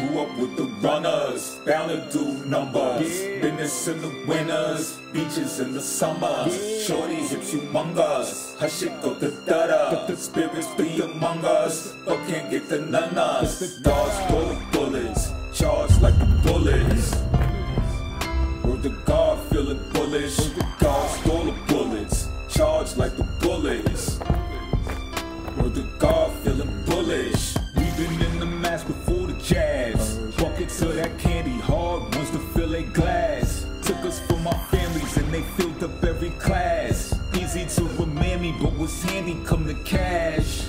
Grew up with the runners, bound to do numbers. Business in the winters, beaches in the summers. Shorty hips humongous, her shit go da-da. The spirits be among us, but can't get the nanas. Dogs full of bullets, charged like the bullets. Word to God, feeling bullish. Dogs full of bullets, charged like the bullets. Word to God, feeling bullish. We've been in the mask before the jazz. Buckets of that candy, hard ones to fill a glass. Took us from our families and they filled up every class. Easy to remind me, but what's handy come to cash.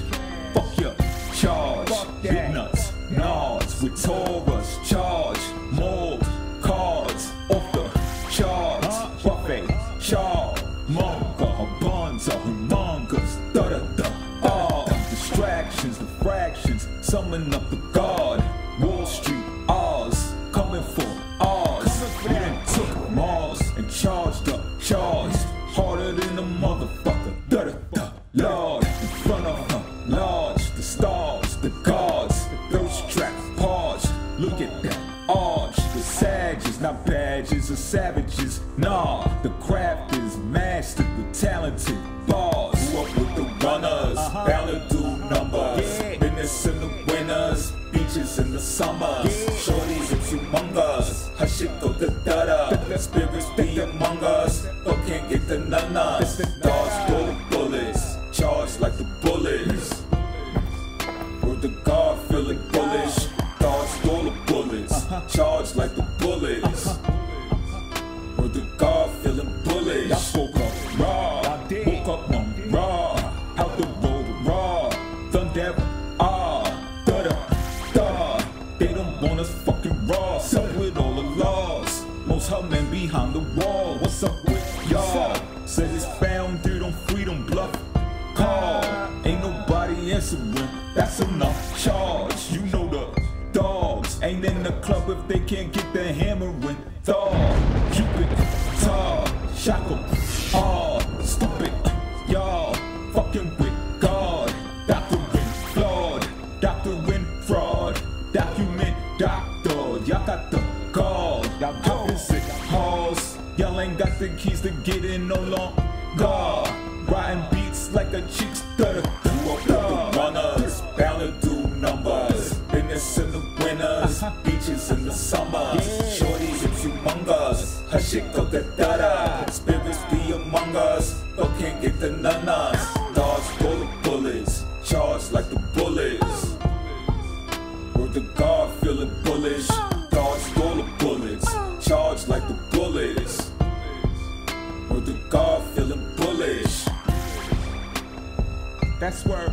Fuck ya, charge. Big nuts, nods with Taurus. Charge, mold, cards, off the charts. Buffet, char, manga, her buns are humongous. Da-da-da, distractions, the fractions, summon up the guard. Wall Street, ours, coming for ours. We done took Mars and charged up, charged harder than a motherfucker. Da-da-da, Lord, in front of her, large, the stars, the gods, those straps parched. Look at that arch, the sages, not badges or savages. Nah, the craft is mastered with talented bars. Grew up with the runners, bound to do numbers. Business in the winters, beaches in the summers. Shorties hips humongous, her shit go da-da. Spirits be among us, but can't get the nanas. Dogs full of bullets, charged like the bullets. Word to God, feeling bullish. Dogs full of bullets, charged like the bullets. Word to God, feeling bullish. Y'all woke up raw, woke up on raw. Out the road raw, thunder, da-da-da. They don't want us fucking raw. Up with all the laws, most hub men behind the wall. What's up with y'all? Said it's founded on freedom, bluff call. Ain't nobody answering, that's enough charge. You know the dogs ain't in the club if they can't get the hammering. Thor, Cupid, Tar, Shackle, stupid, y'all fucking with God. Doctoring flawed, doctoring fraud, document doctor. Y'all got the gall, y'all got visit halls. Y'all ain't got the keys to get in no longer. Riding beats like a chick's da-da-da. Runners, bound to do numbers. Business in the winters, beaches in the summers. Shorty hips humongous, her shit go da-da. Spirits be among us, but can't get the nanas. Dogs full of bullets, charged like the bullets. Word to God, feeling bullish. Dogs full of bullets, charged like the bullets. Word to God, feeling bullish. That's where